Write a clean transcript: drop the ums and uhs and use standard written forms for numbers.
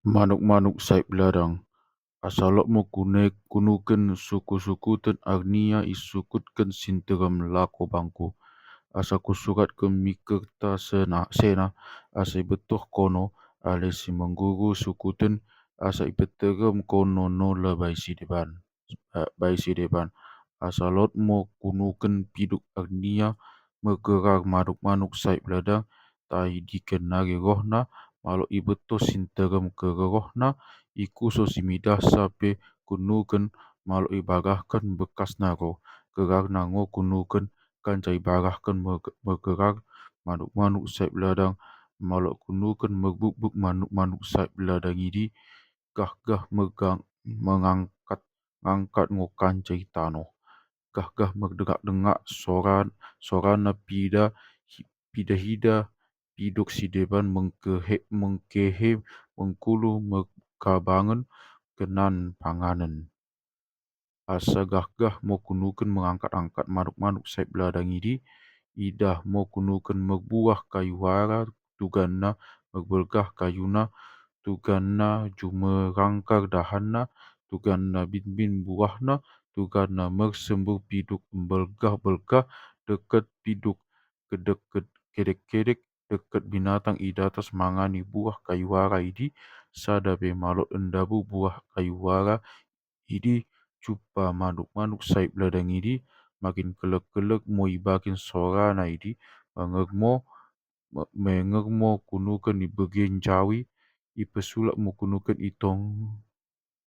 Manuk-manuk saip ladang, asalok mo kunuken suku-sukuten agnia isukutken sinterem lako bangku. Asa kusuratken mikerta sena asa ibetoh kono ale si mengguru sukuten asa ipeterem kono nola bai sideban. Asalot mo kunuken piduk agnia megerar manuk-manuk saip ladang tai dikenari rohna malok ibetoh sinterem ke rohna iku so simidasa pe kunuken malok ibarahkan bekas naro gerar nango kunuken kanca ibarahkan megerar manuk-manuk saip ladang malok kunuken merbuk manuk-manuk saip ladang idi gah mengangkat ngo kanca itano gah merdengak-dengak sorana pida hida pidok sideban mengkehe mengkulu mekabangen kenan panganen. Asa gah mo kunuken mengangkat-angkat manuk-manuk saip ladang idi idah mo kunuken merbuah kayu hara tuganna merbelgah kayuna tuganna jumerangkar dahanna tuganna bin buahna tuganna mersembur piduk belgah-belgah deket piduk kedek-kedek deket binatang idatas mangani buah kayu hara idi sadabe malok endabu buah kayu hara idi cupa manuk-manuk saip ladang idi makin kelek-kelek mo ibakin sorana idi mengermo kunuken ibegen jawi ipesulak mo kunuken itong